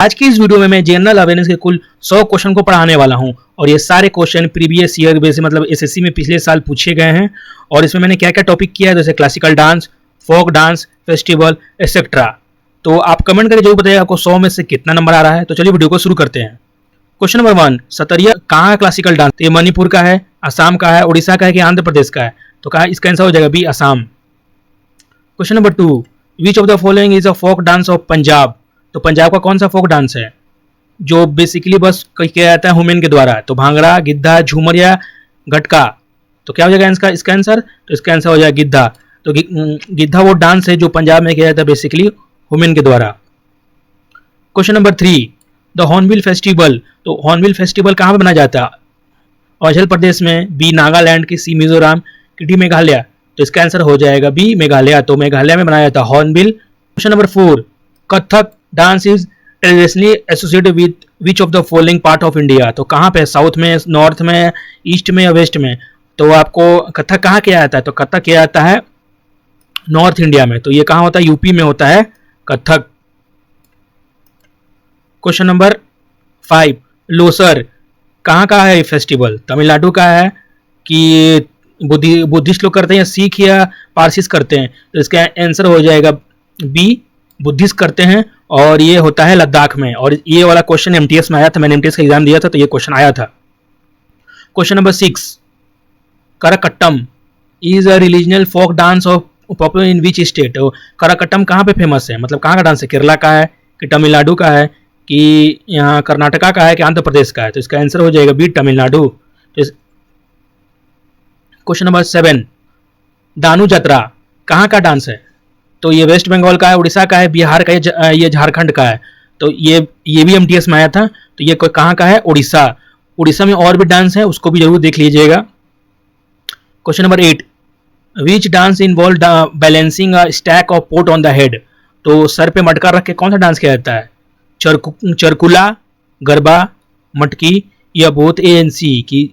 आज की इस वीडियो में मैं जनरल अवेयरनेस के कुल 100 क्वेश्चन को पढ़ाने वाला हूं और ये सारे क्वेश्चन प्रीवियस ईयर बेस मतलब एसएससी में पिछले साल पूछे गए हैं। और इसमें मैंने क्या क्या टॉपिक किया है, जैसे classical dance, folk dance, festival etcetera. तो आप कमेंट करके जरूर बताइए आपको 100 में से कितना नंबर आ रहा है। तो चलिए वीडियो को शुरू करते हैं। क्वेश्चन नंबर 1, सतरिया कहाँ क्लासिकल डांस? ये मणिपुर का है, असम का है, उड़ीसा का है कि आंध्र प्रदेश का है? तो कहा इसका आंसर हो जाएगा B, Assam. Question number 2, which of the following is a folk dance of Punjab? तो पंजाब का कौन सा फोक डांस है जो बेसिकली बस किया जाता है वुमेन के द्वारा? तो भांगड़ा, गिद्धा, झूमर या गटका? तो क्या हो जाएगा इसका आंसर? तो इसका आंसर हो जाएगा गिद्धा। तो गिद्धा वो डांस है जो पंजाब में किया जाता है बेसिकली वुमेन के द्वारा। Question number 3, the hornbill festival. तो हॉर्नबिल फेस्टिवल कहाँ पर मनाया जाता है? अरुणाचल प्रदेश में, बी नागालैंड की, सी मिजोरम की, डी मेघालय? तो इसका आंसर हो जाएगा बी, मेघालय। तो मेघालय में मनाया जाता है hornbill. Question number 4, Kathak dance is traditionally associated with which of the following part of India? तो कहाँ पे? साउथ में, नॉर्थ में, ईस्ट में या वेस्ट में? तो आपको कथक कहाँ किया जाता है? तो कथक किया जाता है नॉर्थ इंडिया में। तो ये कहाँ होता है? यूपी में होता है कथक। क्वेश्चन नंबर 5, लोसर कहाँ का है फेस्टिवल? तमिलनाडु का है कि बुद्धिस्ट लोग करते हैं या सिख या पारसीस करते हैं? तो इसका आंसर हो जाएगा बी, बुद्धिस्ट करते हैं और ये होता है लद्दाख में। और ये वाला क्वेश्चन एमटीएस में आया था, मैंने एमटीएस का एग्जाम दिया था तो ये क्वेश्चन आया था। Question number 6, Karakattam is a regional folk dance of popular in which state? Karakattam कहाँ पे फेमस है, मतलब कहाँ का डांस है? केरला का है कि तमिलनाडु का है कि यहाँ कर्नाटका का है कि आंध्र प्रदेश का है? तो इसका आंसर हो जाएगा बी, तमिलनाडु। तो क्वेश्चन नंबर 7, दानू जतरा कहाँ का डांस है? तो ये वेस्ट बंगाल का है, उड़ीसा का है, बिहार का है, ये झारखंड का है? तो ये भी एमटीएस में आया था। तो ये कहाँ का है? उड़ीसा। उड़ीसा में और भी डांस है, उसको भी जरूर देख लीजिएगा। Question number 8, which dance involve balancing a stack of pot on the head? तो सर पे मटका रख के कौन सा डांस किया जाता है? चरकुला, गरबा, मटकी या बोथ ए एन सी? की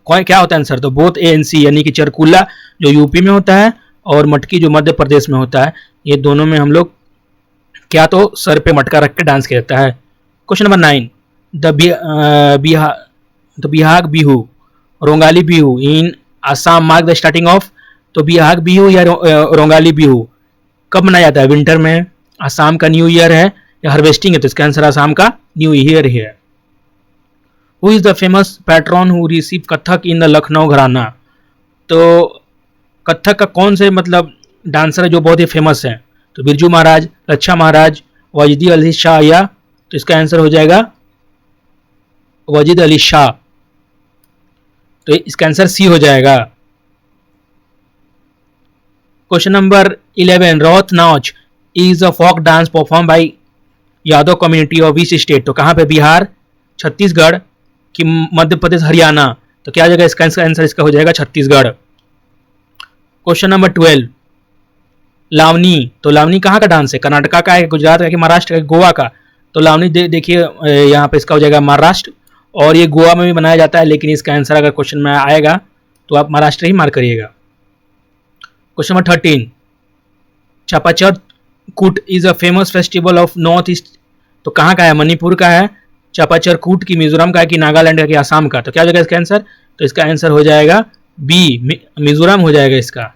क्या होता है आंसर? तो बोथ ए एन सी, यानी कि चरकुला जो यूपी में होता है और मटकी जो मध्य प्रदेश में होता है। ये दोनों में हम लोग क्या तो सर पे मटका रख के डांस किया जाता है। Question number 9, the Bihag Bihu, Rongali Bihu in Assam mark the starting of? तो बिहाग बिहू या रोंगाली बिहू कब मनाया जाता है? विंटर में, आसाम का न्यू ईयर है या हार्वेस्टिंग है? तो इसका आंसर आसाम का न्यू ईयर है। Who is the famous patron who receive Kathak in the Lucknow घराना? तो कथक का कौन से मतलब डांसर है जो बहुत ही फेमस है? तो बिरजू महाराज, लच्छा महाराज, वजीद अली शाह या? तो इसका आंसर हो जाएगा वजीद अली शाह। तो इसका आंसर सी हो जाएगा। Question number 11, Raut Nach is a folk dance perform by Yadav community of which state? तो कहाँ पे? बिहार, छत्तीसगढ़ कि मध्य प्रदेश, हरियाणा? तो क्या हो जाएगा इसका आंसर? इसका हो जाएगा छत्तीसगढ़। Question number 12, Lavani. तो लावनी कहाँ का डांस है? कर्नाटका का है, गुजरात का, कि महाराष्ट्र का, गोवा का? तो लावनी देखिए यहाँ पे इसका हो जाएगा महाराष्ट्र। और ये गोवा में भी बनाया जाता है, लेकिन इसका आंसर अगर क्वेश्चन में आएगा तो आप महाराष्ट्र ही मार्क करिएगा। क्वेश्चन नंबर 13, चापाचर कूट is a famous festival of north east? तो कहाँ का है? मणिपुर का है, चापाचर कूट की मिजोरम का है कि नागालैंड का कि आसाम का? तो क्या हो जाएगा इसका आंसर? तो इसका आंसर हो जाएगा बी, मिजोरम हो जाएगा इसका।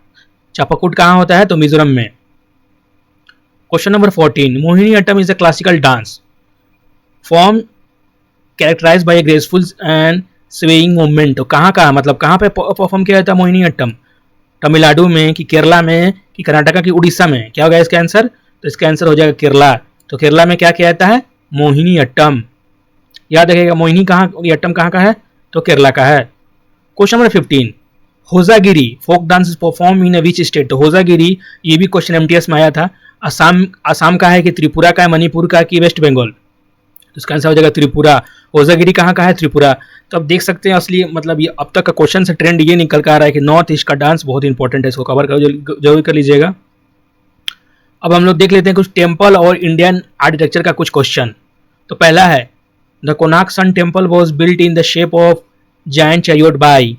चापाकूट कहाँ होता है? तो मिजोरम में। Question number 14, Mohiniyattam is a classical dance form characterized by a graceful and swaying movement? तो कहाँ का, मतलब कहाँ पे परफॉर्म किया जाता है मोहिनी अट्टम? तमिलनाडु में कि केरला में कि कर्नाटका की उड़ीसा में? क्या होगा इसका आंसर? तो इसका आंसर हो जाएगा केरला। तो केरला में क्या किया जाता है? मोहिनी अट्टम। याद रखिएगा मोहिनी कहाँ, अट्टम कहाँ का है? तो केरला का है। Question number 15, Hojagiri folk dance perform in which state? तो होजागिरी ये भी क्वेश्चन एमटीएस में आया था। असम का है कि त्रिपुरा का है, मणिपुर का कि वेस्ट बंगाल? तो इसका आंसर हो जाएगा त्रिपुरा। होजागिरी कहाँ का है? त्रिपुरा। तो अब देख सकते हैं असली मतलब ये अब तक का क्वेश्चन से ट्रेंड ये निकल कर आ रहा है कि नॉर्थ ईस्ट का डांस बहुत इंपॉर्टेंट है, इसको कवर जरूर कर लीजिएगा। अब हम लोग देख लेते हैं कुछ टेम्पल और इंडियन आर्किटेक्चर का कुछ क्वेश्चन। तो पहला है, the Konark sun temple was built in the shape of giant chariot by?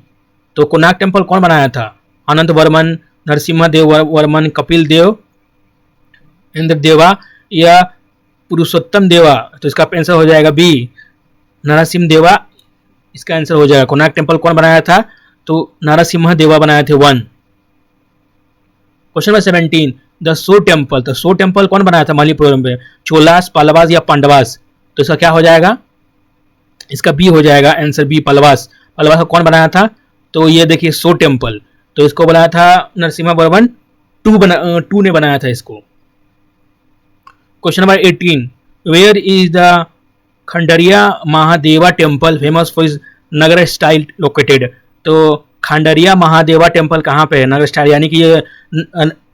तो कोणार्क टेम्पल कौन बनाया था? अनंत वर्मन, नरसिम्हा देव वर्मन, कपिल देव, इंद्र देवा या पुरुषोत्तम देवा, तो इसका आंसर हो जाएगा बी, नरसिम्हा देवा इसका आंसर हो जाएगा। कोणार्क टेम्पल कौन बनाया था? तो नरसिम्हा देवा बनाए थे। 1। Question number 17, the so temple, तो सो टेम्पल कौन बनाया था मणिपुरम में? चोलास, पल्लवास या पांडवास? तो इसका क्या हो जाएगा? इसका बी हो जाएगा आंसर बी, पल्लवास। पल्लवास को कौन बनाया था? तो ये देखिए सो टेम्पल, तो इसको बनाया था नरसिम्हा वर्मन 2 ने बनाया था इसको। Question number 18, where is the Khandariya Mahadeva temple famous for is Nagara style located? तो खंडरिया महादेवा टेम्पल कहाँ पे है? नगर स्टाइल, यानी कि ये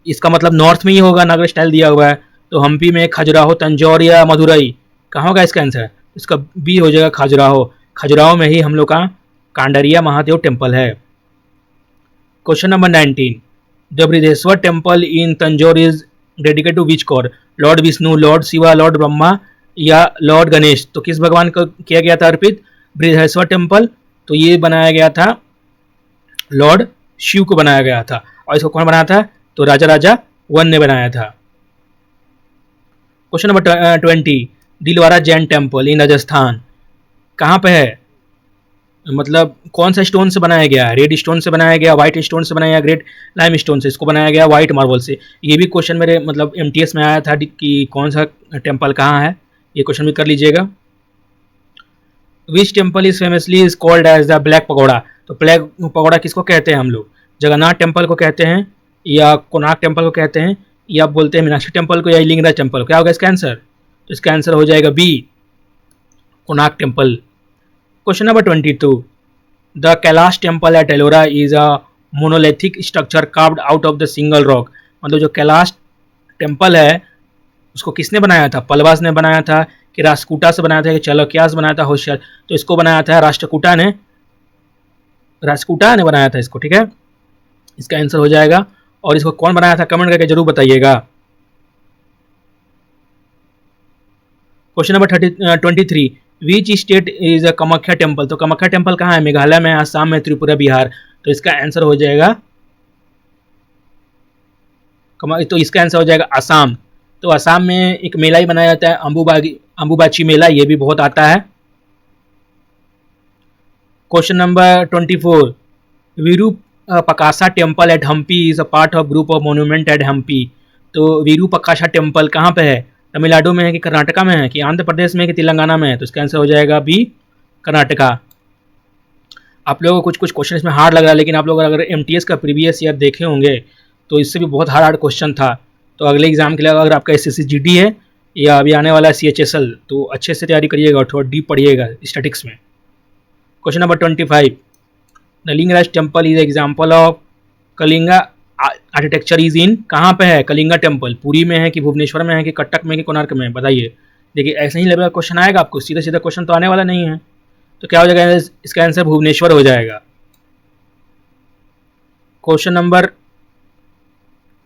इसका मतलब नॉर्थ में ही होगा, नगर स्टाइल दिया हुआ है। तो हम्पी में, खजुराहो, तंजौर या मदुरई? कहाँ होगा इसका आंसर? इसका बी हो जाएगा खजुराहो। खजुराहो में ही हम लोग का कांडरिया महादेव टेम्पल है। Question number 19, the Brihadeeswara temple in Tanjore is dedicated to which god? Lord Vishnu, Lord Shiva, Lord Brahma या लॉर्ड गणेश? तो किस भगवान को किया गया था अर्पित बृहदेश्वर टेम्पल? तो ये बनाया गया था लॉर्ड शिव को बनाया गया था। और इसको कौन बनाया था? तो राजा 1 ने बनाया था। Question number 20, Dilwara Jain temple in Rajasthan कहाँ पे है? मतलब कौन सा स्टोन से बनाया गया? रेड स्टोन से बनाया गया, व्हाइट स्टोन से बनाया गया, ग्रेट लाइम स्टोन से? इसको बनाया गया व्हाइट मार्बल से। ये भी क्वेश्चन मेरे मतलब MTS में आया था कि कौन सा टेम्पल कहाँ है, ये क्वेश्चन भी कर लीजिएगा। Which temple is famously is called as the black pagoda? तो ब्लैक पगोड़ा किसको कहते हैं हम लोग? जगन्नाथ टेम्पल को कहते हैं, या कोणार्क टेम्पल को कहते हैं, या बोलते हैं मीनाक्षी टेम्पल को, या लिंगराज टेम्पल? क्या होगा इसका आंसर? तो इसका आंसर हो जाएगा B, Konark temple. Question number 22, the Kailash temple at Ellora is a monolithic structure carved out of the single rock? मतलब जो कैलाश टेम्पल है उसको किसने बनाया था? पल्लवास ने बनाया था कि राष्ट्रकूटा से बनाया था कि चालुक्यास बनाया था, होशियार? तो इसको बनाया था राष्ट्रकूटा ने बनाया था इसको, ठीक है। इसका आंसर हो जाएगा। और इसको कौन बनाया था कमेंट करके जरूर बताइएगा। Question number 23, which state is a Kamakhya temple? तो कामाख्या टेम्पल कहाँ है? मेघालय में, आसाम में, त्रिपुरा, बिहार? तो इसका आंसर हो जाएगा तो इसका आंसर हो जाएगा आसाम। तो आसाम में एक मेला ही बनाया जाता है अंबुबाची मेला, ये भी बहुत आता है। Question number 24, Virupaksha temple at Hampi is a part of group of monument at Hampi? तो विरूपाक्षा टेम्पल कहाँ पे है? तमिलनाडु में है कि कर्नाटका में है कि आंध्र प्रदेश में है कि तेलंगाना में है? तो इसका आंसर हो जाएगा बी, कर्नाटका। आप लोगों को कुछ कुछ क्वेश्चन इसमें हार्ड लग रहा है, लेकिन आप लोग अगर MTS का प्रीवियस ईयर देखे होंगे तो इससे भी बहुत हार्ड क्वेश्चन था। तो अगले एग्जाम के लिए अगर आपका SSC-GD है या अभी आने वाला है CHSL, तो अच्छे से तैयारी करिएगा और थोड़ा डीप पढ़िएगा स्टैटिक्स में। Question number 25, the Lingaraj temple is example of Kalinga architecture is in? कहाँ पे है कलिंगा टेम्पल? पुरी में है कि भुवनेश्वर में है कि कटक में कि कोणार्क में? बताइए। देखिए ऐसे ही लेवल का क्वेश्चन आएगा आपको, सीधा सीधा क्वेश्चन तो आने वाला नहीं है। तो क्या हो जाएगा इसका आंसर? भुवनेश्वर हो जाएगा। क्वेश्चन नंबर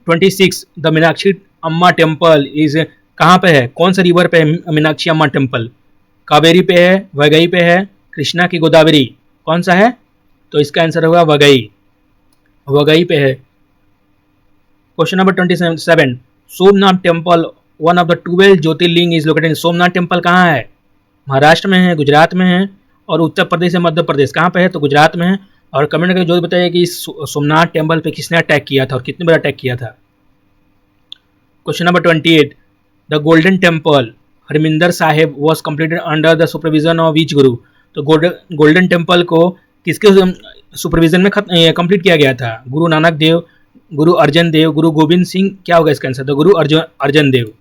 26, द मीनाक्षी अम्मा टेम्पल इज कहाँ पे है? कौन सा रिवर पे है मीनाक्षी अम्मा टेम्पल? कावेरी पे है, वगई पे है, कृष्णा की गोदावरी? कौन सा है? तो इसका आंसर होगा वगई पे है। Question number 27, Somnath temple one of the 12 Jyotirlinga is located? Somnath temple कहाँ है? महाराष्ट्र में है, गुजरात में है, और उत्तर प्रदेश या मध्य प्रदेश? कहाँ पे है? तो गुजरात में है। और कमेंट करके जो बताइए कि सोमनाथ टेम्पल पे किसने अटैक किया था और कितने बार अटैक किया था। Question number 28, the golden temple Harmandir Sahib was completed under the supervision of which guru? तो गोल्डन टेम्पल को किसके सुपरविजन में कंप्लीट किया गया था? गुरु नानक देव, गुरु अर्जन देव, गुरु गोविंद सिंह? क्या होगा इसका आंसर? तो Guru Arjan Dev.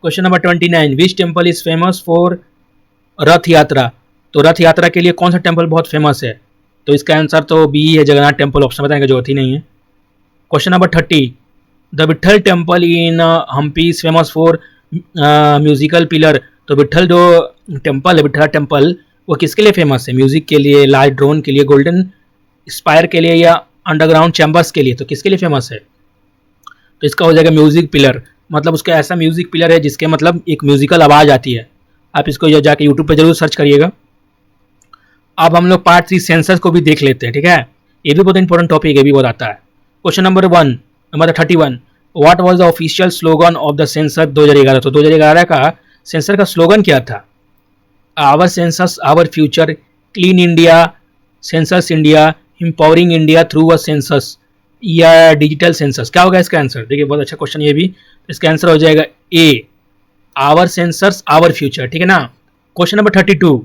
Question number 29, which temple is famous for Rath Yatra? तो रथ यात्रा के लिए कौन सा टेम्पल बहुत फेमस है? तो इसका आंसर तो बी है, जगन्नाथ टेम्पल। ऑप्शन बताने की जरूरत ही नहीं है। Question number 30, the Vitthal temple in Hampi is famous for musical pillar? तो विट्ठल जो टेम्पल है, विट्ठल टेम्पल, वो किसके लिए फेमस है? म्यूजिक के लिए, लाइट ड्रोन के लिए, गोल्डन स्पायर के लिए, या अंडरग्राउंड चैम्बर्स के लिए? तो किसके लिए फेमस है? तो इसका हो जाएगा म्यूजिक पिलर। मतलब उसका ऐसा म्यूजिक पिलर है जिसके मतलब एक म्यूजिकल आवाज़ आती है। आप इसको जाके यूट्यूब पे जरूर सर्च करिएगा। अब हम लोग पार्ट 3 सेंसस को भी देख लेते हैं, ठीक है। ये भी बहुत इंपॉर्टेंट टॉपिक है, भी बहुत आता है। Question number 31, what was the official slogan of the censor 2011? तो 2011 का सेंसर का स्लोगन क्या था? Our census our future, clean India, census India, empowering India through a census, या डिजिटल सेंसस? क्या होगा इसका आंसर? देखिए बहुत अच्छा क्वेश्चन ये भी। इसका आंसर हो जाएगा A, our censors our future. ठीक है ना। Question number 32,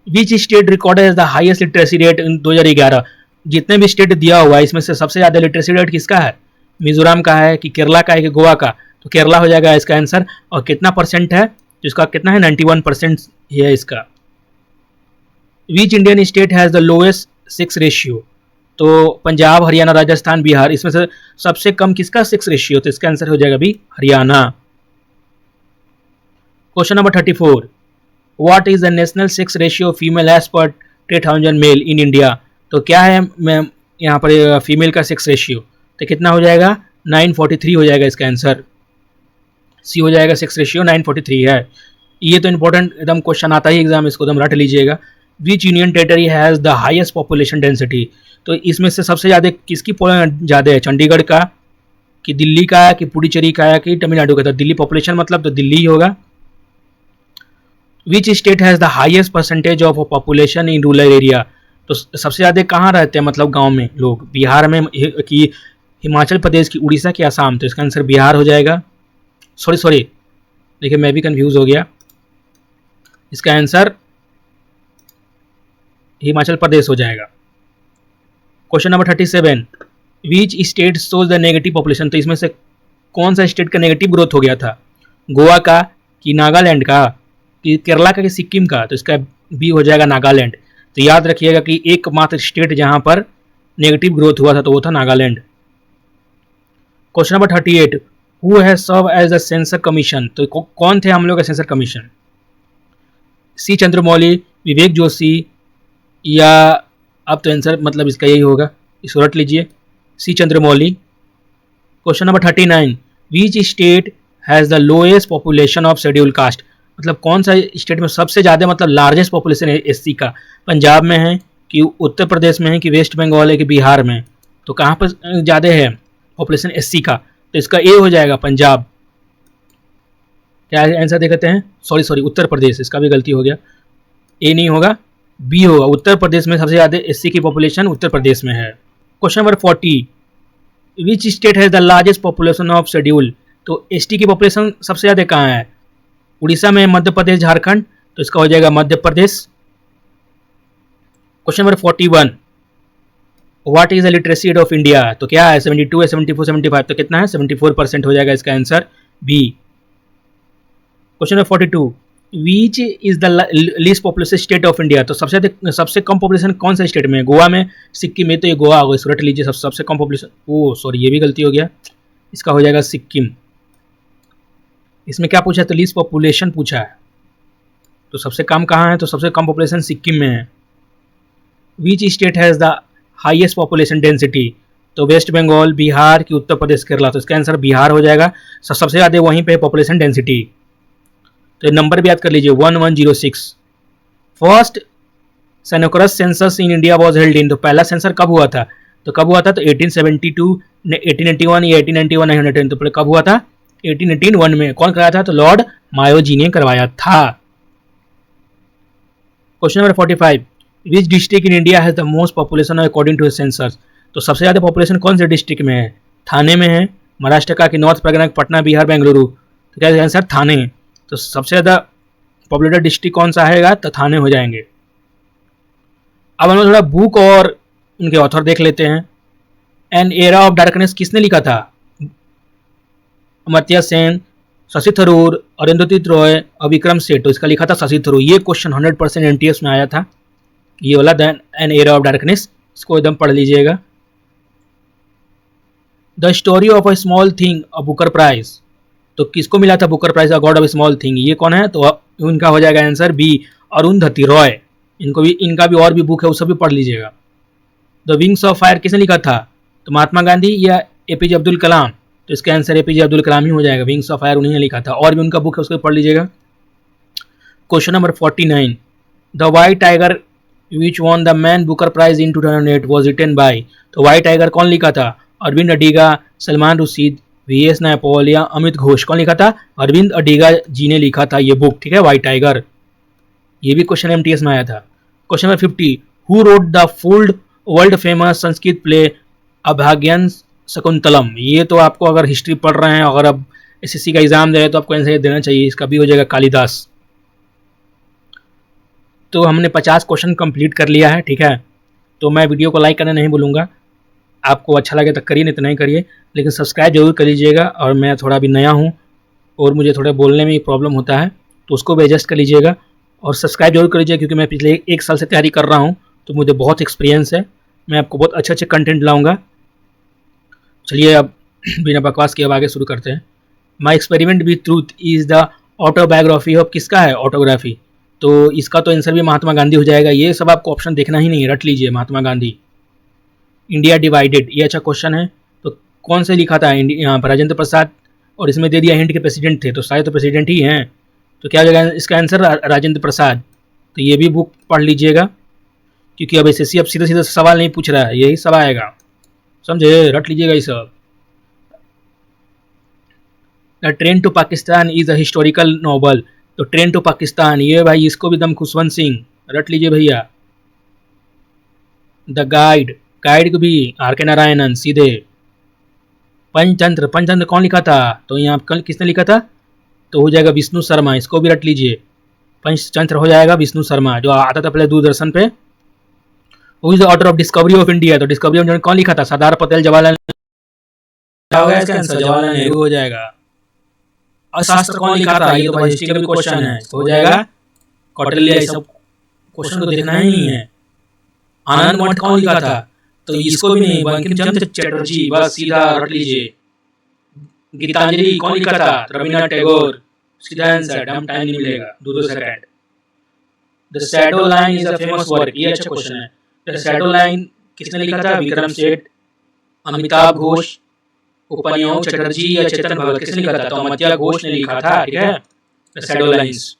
which state recorded as the highest literacy rate in 2011? जितने भी स्टेट दिया हुआ है इसमें से सबसे ज्यादा लिटरेसी रेट किसका है? मिजोरम का है कि केरला का है कि गोवा का? तो केरला हो जाएगा इसका आंसर। और कितना परसेंट है? तो इसका कितना है? 91% है इसका। Which Indian state has the lowest sex ratio? तो पंजाब, हरियाणा, राजस्थान, बिहार, इसमें से सबसे कम किसका सेक्स रेशियो? तो इसका आंसर हो जाएगा भी Haryana. Question number 34, what is the national sex ratio female as per 10,000 mail in India? तो क्या है मैं यहाँ पर फीमेल का सेक्स रेशियो? तो कितना हो जाएगा? 943 हो जाएगा इसका आंसर। सी हो जाएगा, सेक्स रेशियो 943 है। ये तो इंपॉर्टेंट एकदम क्वेश्चन आता ही एग्जाम, इसको एकदम रट लीजिएगा। विच union territory has the highest population density? तो इसमें से सबसे ज़्यादा किसकी ज़्यादा है? चंडीगढ़ का कि दिल्ली का कि पुडुचेरी का कि तमिलनाडु का? तो दिल्ली पॉपुलेशन मतलब तो दिल्ली ही होगा। विच state has the highest percentage of population in rural area? तो सबसे ज़्यादा कहाँ रहते हैं मतलब गांव में लोग? बिहार में कि हिमाचल प्रदेश की, उड़ीसा की, आसाम? तो इसका आंसर बिहार हो जाएगा। सॉरी देखिए मैं भी कंफ्यूज हो गया। इसका आंसर हिमाचल प्रदेश हो जाएगा। Question number 37, which state shows the negative population? तो इसमें से कौन सा स्टेट का नेगेटिव ग्रोथ हो गया था? गोवा का कि नागालैंड का कि केरला का कि सिक्किम का? तो इसका बी हो जाएगा नागालैंड। तो याद रखिएगा कि एकमात्र स्टेट जहां पर नेगेटिव ग्रोथ हुआ था तो वो था Nagaland. Question number 38, who has serve as the census commission? तो कौन थे हम लोग का census commission? C Chandramouli, Vivek Joshi, या अब तो आंसर मतलब इसका यही होगा, इसको रट लीजिए, C Chandramouli. Question number 39, which state has the lowest population of scheduled caste? मतलब कौन सा स्टेट में सबसे ज़्यादा मतलब लार्जेस्ट पॉपुलेशन है एससी का? पंजाब में है कि उत्तर प्रदेश में है कि वेस्ट बंगाल है कि बिहार में? तो कहाँ पर ज़्यादा है पॉपुलेशन एससी का? तो इसका ए हो जाएगा, पंजाब। क्या आंसर देखते हैं? सॉरी उत्तर प्रदेश, इसका भी गलती हो गया, ए नहीं होगा, बी होगा। उत्तर प्रदेश में सबसे ज़्यादा एससी की पॉपुलेशन उत्तर प्रदेश में है। Question number 40, which state has the largest population of schedule? तो एसटी की पॉपुलेशन सबसे ज़्यादा कहाँ है? उड़ीसा में, मध्य प्रदेश, झारखंड? तो इसका हो जाएगा Madhya Pradesh. Question number 41, what is the literacy rate of India? तो क्या है? 72 है, 74, 75? तो कितना है? 74% हो जाएगा इसका answer, B. Question number 42, which is the least population state of India? तो सबसे कम पॉपुलेशन कौन सा स्टेट में? गोवा में, सिक्किम में? तो ये गोवा होगा, इसको रट लीजिए। सबसे कम पॉपुलेशन, ओ सॉरी ये भी गलती हो गया, इसका हो जाएगा सिक्किम। इसमें क्या पूछा है? तो लीस्ट पॉपुलेशन पूछा है। तो सबसे कम कहाँ है? तो सबसे कम पॉपुलेशन सिक्किम में है। विच state has the highest population density? तो वेस्ट बंगाल, बिहार कि उत्तर प्रदेश, केरला? तो इसका आंसर बिहार हो जाएगा। सबसे ज़्यादा वहीं पे पॉपुलेशन डेंसिटी। तो नंबर भी याद कर लीजिए, 1106। First synchronous census in India was held in? तो पहला सेंसर कब हुआ था? तो कब हुआ था? तो 1872, 1881 या 1891 नहीं होना। तो पहले कब हुआ था? 1881 में। कौन कराया था? तो लॉर्ड मायो जी ने करवाया था। Question number 45, which district in India has the most population according to census? तो सबसे ज़्यादा पॉपुलेशन कौन से डिस्ट्रिक्ट में है? थाने में है, महाराष्ट्र का कि नॉर्थ परगना, पटना, बिहार, बेंगलुरु? तो क्या आंसर? थाने। तो सबसे ज़्यादा पॉपुलेटेड डिस्ट्रिक्ट कौन सा आएगा? तो थाने हो जाएंगे। अब हम लोग थोड़ा बुक और उनके ऑथर देख लेते हैं। एन एरा ऑफ डार्कनेस किसने लिखा था? अमर्त्य सेन, शशि थरूर, अरुंधति रॉय और विक्रम सेठ? तो इसका लिखा था शशि थरूर। ये क्वेश्चन 100% एनटीएस में आया था, ये वाला एन एरा ऑफ डार्कनेस, इसको एकदम पढ़ लीजिएगा। The story of a small thing a Booker prize? तो किसको मिला था Booker prize, a god of small thing? ये कौन है? तो इनका हो जाएगा आंसर बी, अरुंधति रॉय। इनका भी और भी बुक है, वो सब भी पढ़ लीजिएगा। द विंग्स ऑफ फायर किसने लिखा था? तो महात्मा गांधी या एपीजे अब्दुल कलाम? तो इसका आंसर एपीजे अब्दुल कलाम ही हो जाएगा। विंग्स ऑफ फायर उन्हीं ने लिखा था, और भी उनका बुक है, उसको पढ़ लीजिएगा। Question number 49, the white tiger which won the Man Booker prize in 2008 was written by? तो वाइट टाइगर कौन लिखा था? अरविंद अडीगा, सलमान रुशीद, वीएस नैपॉल या अमित घोष। कौन लिखा था? अरविंद अडिगा जी ने लिखा था ये बुक, ठीक है, व्हाइट टाइगर। ये भी क्वेश्चन एमटीएस में आया था। Question number 50, who wrote the full world famous Sanskrit play Abhijnana Shakuntalam. ये तो आपको अगर हिस्ट्री पढ़ रहे हैं, अगर अब एसएससी का एग्जाम दे रहे हैं तो आपको आंसर देना चाहिए, इसका भी हो जाएगा कालिदास। तो हमने 50 क्वेश्चन कंप्लीट कर लिया है, ठीक है। तो मैं वीडियो को लाइक करना नहीं भूलूंगा, आपको अच्छा लगे तो करिए, नहीं तो नहीं करिए, लेकिन सब्सक्राइब जरूर कर लीजिएगा। और मैं थोड़ा अभी नया हूँ और मुझे थोड़ा बोलने में प्रॉब्लम होता है, तो उसको भी एडजस्ट कर लीजिएगा और सब्सक्राइब जरूर कर लीजिएगा, क्योंकि मैं पिछले 1 साल से तैयारी कर रहा हूँ, तो मुझे बहुत एक्सपीरियंस है। मैं आपको बहुत अच्छे अच्छे कंटेंट लाऊंगा। चलिए अब बिना बकवास के अब आगे शुरू करते हैं। My experiment with truth is the autobiography of, किसका है ऑटोग्राफी? तो इसका तो आंसर भी महात्मा गांधी हो जाएगा। ये सब आपको ऑप्शन देखना ही नहीं है, रट लीजिए महात्मा गांधी। इंडिया डिवाइडेड, ये अच्छा क्वेश्चन है। तो कौन से लिखा था यहाँ पर? राजेंद्र प्रसाद। और इसमें दे दिया हिंट के प्रेसिडेंट थे, तो शायद तो प्रेसिडेंट ही हैं। तो क्या हो जाएगा इसका आंसर? राजेंद्र प्रसाद। तो ये भी बुक पढ़ लीजिएगा, क्योंकि अब एसएससी अब सीधा सीधा सवाल नहीं पूछ रहा है, यही सब आएगा, समझे, रट लीजिएगा ये सब। The train to Pakistan is a historical novel. तो ट्रेन टू पाकिस्तान, ये भाई इसको भी दम खुशवंत सिंह, रट लीजिए भैया। द गाइड, गाइड को भी आर के नारायणन सीधे। पंचतंत्र, पंचतंत्र कौन लिखा था? तो यहाँ कल किसने लिखा था? तो हो जाएगा विष्णु शर्मा, इसको भी रट लीजिए। पंचतंत्र हो जाएगा विष्णु शर्मा, जो आता था पहले दूरदर्शन पे। Who is the author of discovery of India? तो डिस्कवरी ऑफ इंडिया कौन लिखा था? सरदार पटेल, जवाहरलाल। क्या होगा इसका आंसर? जवाहरलाल नेहरू हो जाएगा। अर्थशास्त्र कौन लिखा था? ये तो भाई हिस्ट्री का भी क्वेश्चन है, हो जाएगा कौटिल्य। ये सब क्वेश्चन को देखना ही नहीं है। आनंद मठ कौन लिखा था? तो इसको भी नहीं, बंकिम चंद्र चटर्जी, बस सीधा रट लीजिए। गीतांजलि कौन लिखा था? रविन्द्रनाथ टैगोर, सीधा आंसर, हम टाइम नहीं मिलेगा, 2 second. The shadow line is a famous work, ये अच्छा क्वेश्चन है। द शैडो लाइन किसने लिखा था? विक्रम सेठ, अमिताभ घोष, उपन्यास चटर्जी या चेतन भगत, किसने लिखा था? तो अमिताभ घोष ने लिखा था, ठीक है। The shadow lines.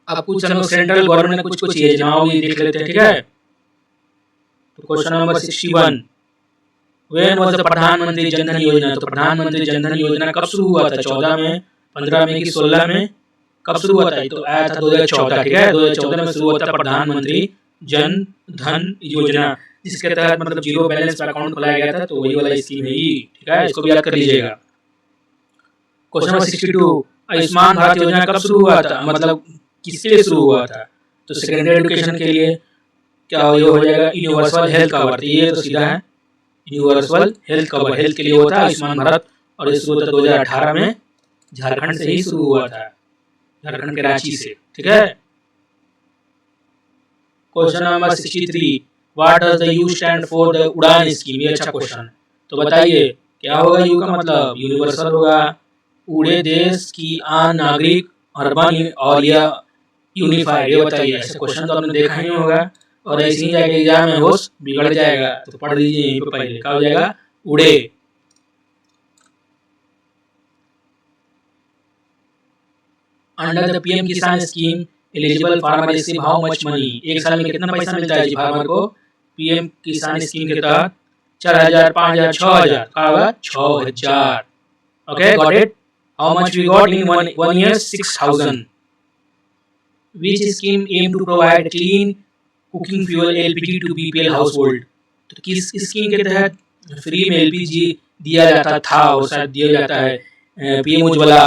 अब कुछ हम सेंट्रल गवर्नमेंट ने कुछ कुछ योजनाओं भी देख लेते हैं, ठीक है। तो question number 61, when was the प्रधानमंत्री जनधन योजना? तो प्रधानमंत्री जनधन योजना कब शुरू हुआ था? 14 में, 15 में कि 16 में? कब शुरू हुआ था? तो आया था 2014, ठीक है। 2014 में शुरू हुआ था प्रधानमंत्री जन धन योजना, जिसके तहत मतलब जीरो बैलेंस अकाउंट खोलाया गया था। तो वही वाला स्कीम है ये, ठीक है, इसको भी याद कर लीजिएगा। क्वेश्चन नंबर 62, आयुष्मान भारत योजना कब शुरू हुआ था? मतलब किसके लिए शुरू हुआ था? तो सेकेंडरी एजुकेशन के लिए। क्या ये हो जाएगा? Universal health cover. ये तो सीधा है, यूनिवर्सल हेल्थ कवर, हेल्थ के लिए होता है आयुष्मान भारत। और ये शुरू होता 2018 में, झारखंड से ही शुरू हुआ था, झारखंड के रांची से, ठीक है। Question number 63, what does the you stand for? The उड़ान स्कीम, ये अच्छा क्वेश्चन है। तो बताइए क्या होगा यू का मतलब? यूनिवर्सल होगा, उड़े देश की आम नागरिक, अर्बन और या यूनिफाइड, ये बताइए। ऐसे क्वेश्चन तो आपने देखा ही होगा, और ऐसे ही जाके एग्जाम में होश बिगड़ जाएगा। तो पढ़ लीजिए यहीं पे पहले, क्या हो जाएगा? उड़े। Under the PM Kisan scheme eligible farmer receive how much money? एक साल में कितना पैसा मिलता है जी फार्मर को? पीएम किसान स्कीम के तहत 4000, 5000, 6000, क्या होगा? 6000। Okay, got it? How much we got in one year? 6000। Which scheme aim to provide clean cooking fuel LPG to BPL household? तो किस स्कीम के तहत फ्री में एलपीजी दिया जाता था और शायद दिया जाता है? PM Ujjwala,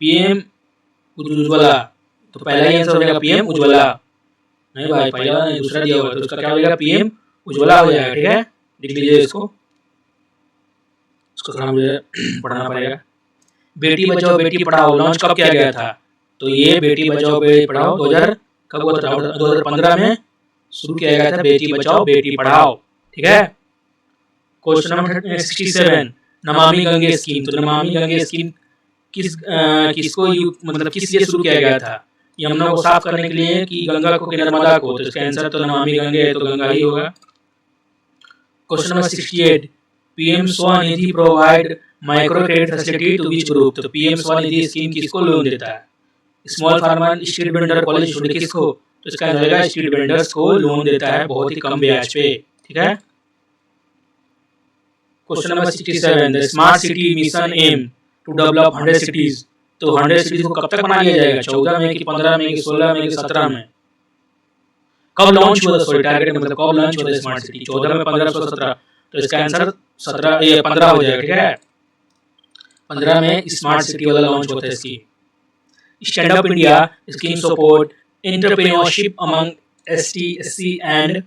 PM Ujjwala. तो पहला ही आंसर हो जाएगा पीएम उज्ज्वला। नहीं भाई, पहला नहीं, दूसरा दिया हुआ, तो उसका क्या हो जाएगा? पीएम उज्ज्वला हो जाएगा, ठीक है। लिख लीजिए इसको थोड़ा मुझे पढ़ना पड़ेगा। बेटी बचाओ बेटी पढ़ाओ लॉन्च कब किया गया था? तो ये बेटी बचाओ बेटी पढ़ाओ 2000 कब हुआ था? 2015 में शुरू किया गया था, बेटी बचाओ बेटी पढ़ाओ, ठीक है। Question number 67, Namami Gange scheme. तो नमामि गंगे स्कीम किसको मतलब किस लिए शुरू किया गया था? यमुना को साफ करने के लिए कि गंगा को कि नर्मदा को? तो इसका आंसर तो नमामि गंगे है, तो गंगा ही होगा। Question number 68, PM Svanidhi provide micro credit facility to which group? तो पीएम स्वनिधि स्कीम किसको लोन देता है? Small farmer, street vendor, college student, किसको? तो इसका आंसर होगा स्ट्रीट वेंडर्स को लोन देता है बहुत ही कम ब्याज पे, ठीक है। Question number 67, the smart city mission aim to develop 100 cities. तो 100 सिटीज को कब तक बना लिया जाएगा? 14 में कि 15 में कि 16 में कि 17 में? कब लॉन्च हुआ था? सॉरी, टारगेट मतलब कब लॉन्च हुआ था स्मार्ट सिटी? 14 में, 15, 17? तो इसका आंसर 17 ये 15 हो जाएगा। ठीक है, 15 में स्मार्ट सिटी वाला लॉन्च होता है scheme. Stand up India scheme support entrepreneurship among ST, SC and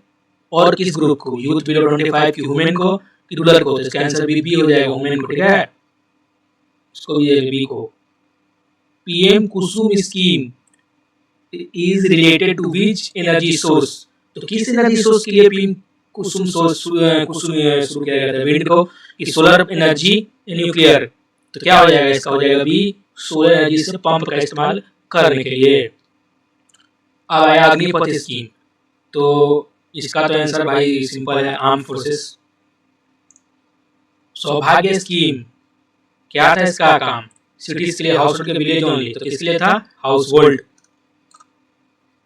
और किस ग्रुप को? यूथ बिलो 25 की वुमेन को कि रूरल को? तो इसका आंसर बी हो जाएगा, वुमेन को। ठीक है, इसको भी बी को। PM Kusum scheme is related to which energy source? तो किस एनर्जी सोर्स के लिए पीएम कुसुम शुरू किया गया था? विंड को कि सोलर एनर्जी, न्यूक्लियर? तो क्या हो जाएगा इसका? हो जाएगा बी, सोलर एनर्जी से पंप का इस्तेमाल करने के लिए। अब आया अग्निपथ स्कीम। तो इसका तो आंसर भाई सिंपल है, आर्म फोर्सेस। सौभाग्य स्कीम क्या था इसका काम? सिटीज के लिए हाउस होल्ड के विलेज ओनली। तो किसके लिए था? House hold.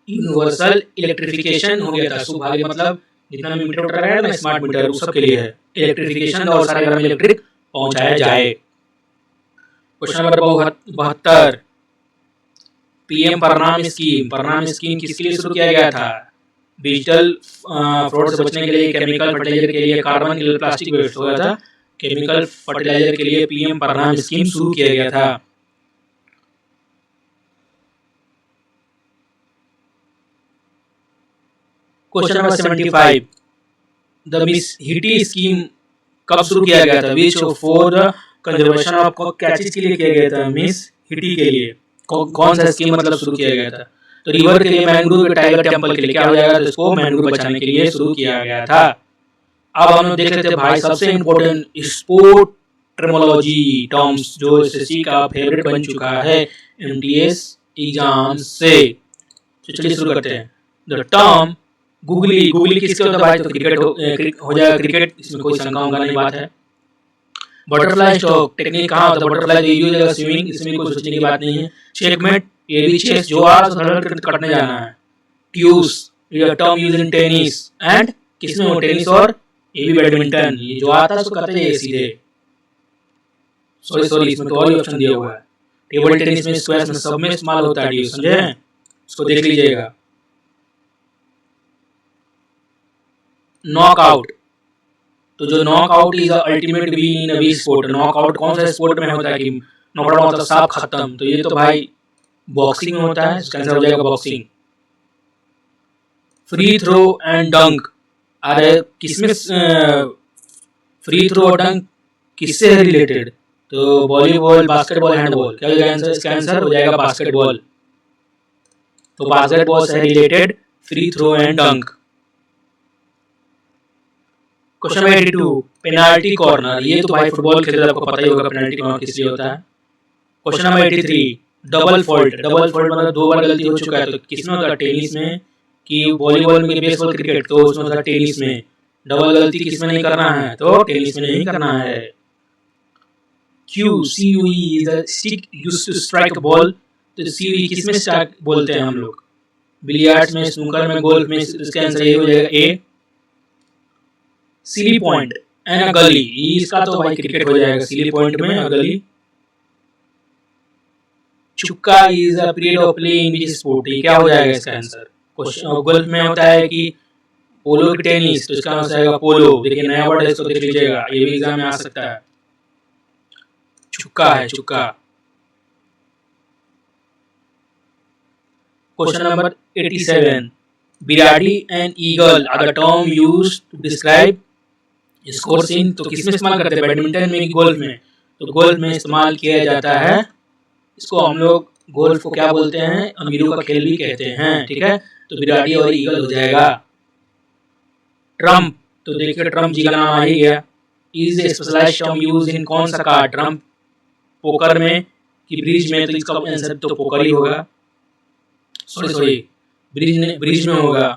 यूनिवर्सल इलेक्ट्रिफिकेशन हो गया था। सौभाग्य मतलब जितना भी मीटर उतर रहा है ना, स्मार्ट मीटर, उस सब के लिए है इलेक्ट्रिफिकेशन, और सारे घर में इलेक्ट्रिक पहुंचाया जाए। क्वेश्चन नंबर 72, पीएम प्रणाम स्कीम। प्रणाम स्कीम किसके लिए शुरू किया गया था? डिजिटल फ्रॉड से बचने के लिए, केमिकल फर्टिलाइजर के लिए, कार्बन के लिए, प्लास्टिक वेस्ट हो गया था। केमिकल फर्टिलाइजर के लिए पीएम प्रणाम स्कीम शुरू किया गया था। Question number 75, the MISHTI scheme कब शुरू किया गया था? Which for the conservation of, क्या चीज के लिए किया गया था? मिस हिटी के लिए कौन सा स्कीम मतलब शुरू किया गया था? तो रिवर के लिए, मैंग्रोव के, टाइगर टेम्पल के लिए क्या हो जाएगा? तो इसको मैंग्रोव बचाने के लिए शुरू किया गया था। अब हम लोग देख लेते हैं भाई सबसे इम्पोर्टेंट स्पोर्ट टर्मोलॉजी टर्म्स जो एसएससी का फेवरेट बन चुका है एमटीएस एग्जाम से। तो चलिए शुरू करते हैं। द टर्म गुगली, गुगली किसके होता है भाई? तो क्रिकेट हो जाएगा, क्रिकेट, इसमें कोई शंका होगा नहीं बात है। बटरफ्लाई स्ट्रोक टेक्निक कहाँ होता है? बटरफ्लाई ये हो जाएगा स्विमिंग, इसमें कोई सोचने की बात नहीं है। चेकमेट, ये भी चेस, जो आ कटने जाना है। ट्यूस, ये term use in tennis and किसमें हो? टेनिस और ये भी बैडमिंटन। ये जो आता है उसको कहते हैं सीधे। सॉरी, इसमें तो और ऑप्शन दिया हुआ है। टेबल टेनिस में, स्क्वैश में, सब में इस्तेमाल होता है, समझे? इसको देख लीजिएगा। नॉकआउट, तो जो knockout is ultimate win in a sport. Knockout कौन सा स्पोर्ट में होता है कि नॉकआउट मतलब साफ खत्म? तो ये तो भाई बॉक्सिंग में होता है, इसका आंसर हो जाएगा बॉक्सिंग। फ्री थ्रो एंड डंक, अरे किसमें फ्री थ्रो और डंक किससे है रिलेटेड? तो वॉलीबॉल, बास्केटबॉल, हैंडबॉल। क्या हो जाएगा आंसर? इसका आंसर हो जाएगा बास्केटबॉल। तो बास्केटबॉल से रिलेटेड फ्री थ्रो एंड डंक। Question number 82, penalty corner. ये तो भाई फुटबॉल खेलते आपको पता ही होगा पेनाल्टी कॉर्नर किस लिए होता है। Question number 83, double fault. Double fault मतलब दो बार गलती हो चुका है। तो किसमें होता है? टेनिस में कि वॉलीबॉल में, बेसबॉल, क्रिकेट? तो उसमें होता है टेनिस में। डबल गलती किसमें नहीं करना है? तो टेनिस में नहीं करना है। CUE is the stick used to strike a ball। तो CUE किसमें स्ट्राइक बोलते हैं हम लोग? बिलियर्ड्स में, स्नूकर में, गोल्फ में। इसका आंसर ये हो जाएगा ए, सिली पॉइंट एंड अ गली। इसका तो भाई क्रिकेट हो जाएगा, सिली पॉइंट में, gully. Chukka is a period of play in which sport. क्या हो जाएगा इसका आंसर? क्वेश्चन गोल्फ में होता है कि पोलो की टेनिस, तो इसका आंसर आएगा पोलो। देखिए नया वर्ड है, इसको देख लीजिएगा, ये भी एग्जाम में आ सकता है। चुक्का है, chukka. Question number 87, birdie and eagle are the term used to describe scores in. तो किसमें इस्तेमाल करते हैं? बैडमिंटन में कि गोल्फ में? तो गोल्फ में इस्तेमाल किया जाता है। इसको हम लोग गोल्फ को क्या बोलते हैं? अमीरों का खेल भी कहते हैं। ठीक है, तो बिराडी और ईगल हो जाएगा। ट्रम्प, तो देखिए ट्रम्प जी का नाम आ ही गया। Is specialized term use in कौन सा कार्ड? ट्रम्प पोकर में कि ब्रिज में? तो इसका आंसर तो पोकर ही होगा। सॉरी, ब्रिज में होगा।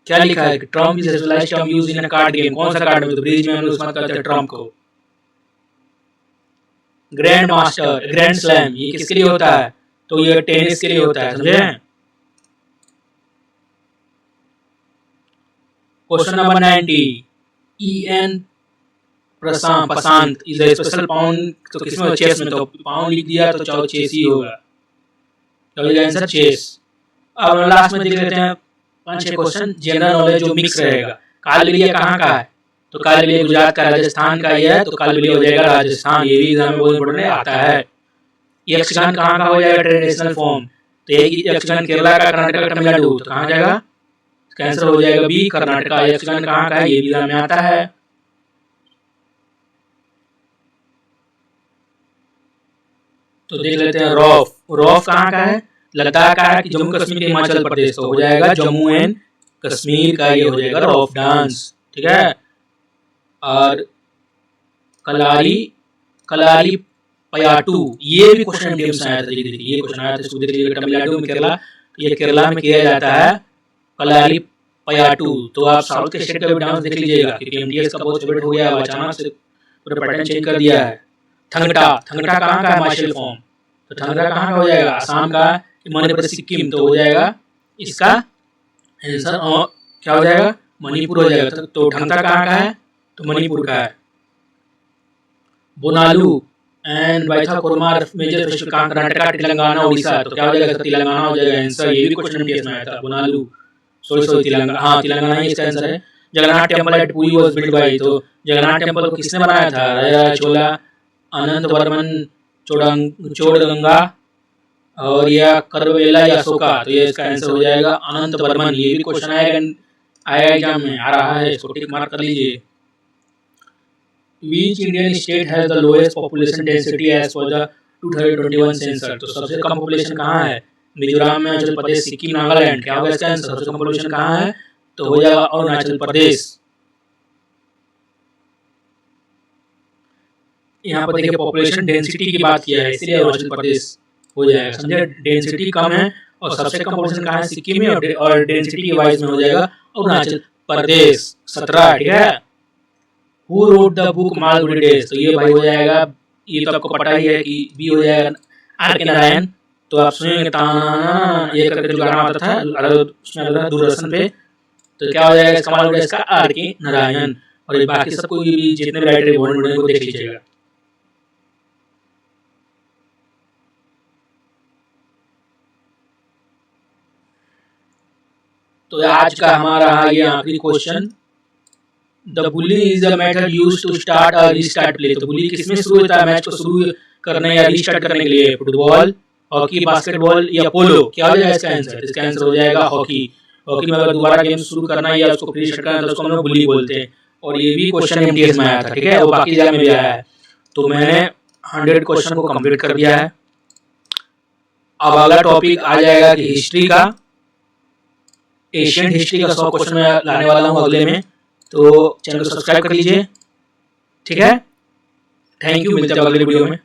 क्या लिखा है? Trump is specialized term use in a card game. कौन सा कार्ड में? तो ब्रिज में हम लोग इस्तेमाल करते हैं ट्रम्प को। ग्रैंड मास्टर, ग्रैंड स्लैम, ये किसके लिए होता है? तो ये टेनिस के लिए होता है, समझे? Question number 90, EN Prashant is a special pound, तो किसमें, चेस में, तो पाउंड लिख दिया तो चाहो चेस ही होगा, क्या हो जाएगा आंसर चेस। अब लास्ट में देख लेते हैं 5-6 क्वेश्चन जनरल नॉलेज जो मिक्स रहेगा। कालबेलिया कहाँ का है, तो कालबेलिया गुजरात का, राजस्थान का ही है, तो कालबेलिया हो जाएगा राजस्थान, ये भी एग्जाम में बहुत इंपॉर्टेंट आता है। यक्षगान कहाँ का हो जाएगा ट्रेडिशनल फॉर्म, तो यक्षगान केरला का, कर्नाटक का, तमिलनाडु, तो कहाँ जाएगा, कैंसर हो जाएगा बी कर्नाटक। यक्षगान कहाँ का है, ये भी एग्जाम में आता है। तो देख लेते हैं रॉफ, रॉफ कहाँ का है, लद्दाख का है कि जम्मू कश्मीर, हिमाचल प्रदेश, तो हो जाएगा जम्मू एंड कश्मीर का, ये हो जाएगा रॉफ डांस, ठीक है। और कलारी, कलारी पयाटू, ये भी क्वेश्चन एमटीएम से आया था, देखिए ये क्वेश्चन आया था, इसको देख लीजिएगा, तमिलनाडु में केरला, ये केरला में किया जाता है कलारी पयाटू। तो आप साउथ के स्टेट का भी डांस देख लीजिएगा, क्योंकि एमटीएस का बहुत फेवरेट हो गया है, अचानक से पूरा पैटर्न चेंज कर दिया है। थंगटा, थंगटा कहाँ का है मार्शल फॉर्म, तो थंगटा कहाँ का हो जाएगा, असम का, मध्य प्रदेश, सिक्किम, तो हो जाएगा इसका आंसर क्या हो जाएगा, मणिपुर हो जाएगा। तो थंगटा कहाँ का है, तो मणिपुर का है। बोनालू एंड वाइथा कोरमार मेजर फेस्टिवल कहाँ, कर्नाटका, तेलंगाना, उड़ीसा, तो क्या हो जाएगा, तेलंगाना हो जाएगा आंसर, ये भी क्वेश्चन एमटीएस में आया था। बोनालू सॉरी तेलंगाना, हाँ तेलंगाना ही इसका आंसर है। Jagannath temple at Puri was build by, तो जगन्नाथ टेम्पल को किसने बनाया था, राजा चोला अनंत वर्मन चोड़गंगा और या करवेला या अशोका, तो ये इसका आंसर हो जाएगा अनंत वर्मन। ये भी क्वेश्चन आएगा एग्जाम में, आ रहा है, इसको टिक मार्क कर लीजिए। Which Indian state has the lowest population density as per the 2021 census, तो सबसे कम पॉपुलेशन कहाँ है, मिजोरम में, अरुणाचल प्रदेश, सिक्किम, नागालैंड, क्या होगा इसका आंसर, सबसे कम पॉपुलेशन कहाँ है, तो हो जाएगा अरुणाचल प्रदेश। यहाँ पर देखिए पॉपुलेशन डेंसिटी की बात किया है, इसलिए अरुणाचल प्रदेश हो जाएगा, समझे, डेंसिटी कम है और सबसे कम पॉपुलेशन कहाँ है, सिक्किम में, और डेंसिटी के वाइज में हो जाएगा अरुणाचल प्रदेश 17, ठीक है। Who wrote the book Malgudi days, तो ये भाई हो जाएगा, ये तो आपको पता ही है कि बी हो जाएगा आर के नारायण। तो आप सुनेंगे ताना ये करके जो गाना आता था उसमें आता था दूरदर्शन पे, तो क्या हो जाएगा इसका मालगुडी डेज का, आर के नारायण। और ये बाकी सबको भी जितने भी राइटर बोलने को देख लीजिएगा। तो आज का हमारा ये आखिरी question, the bully is a method used to start और रीस्टार्ट प्ले, तो बुली किसमें शुरू होता है मैच को शुरू करने या रीस्टार्ट करने के लिए, फुटबॉल, हॉकी, बास्केटबॉल या पोलो, क्या हो जाएगा इसका आंसर, इसका आंसर हो जाएगा हॉकी। हॉकी में अगर दोबारा गेम शुरू करना है या उसको रीस्टार्ट करना है तो उसको हम लोग बुली बोलते हैं, और ये भी क्वेश्चन एमटीएस में आया था, ठीक है, वो बाकी एग्जाम में भी आया है। तो मैंने 100 क्वेश्चन को कंप्लीट कर दिया है। अब अगला टॉपिक आ जाएगा कि हिस्ट्री का, एशियन हिस्ट्री का 100 क्वेश्चन मैं लाने वाला हूँ अगले में, तो चैनल को सब्सक्राइब कर लीजिए, ठीक है। थैंक यू, मिलते हैं अगले वीडियो में।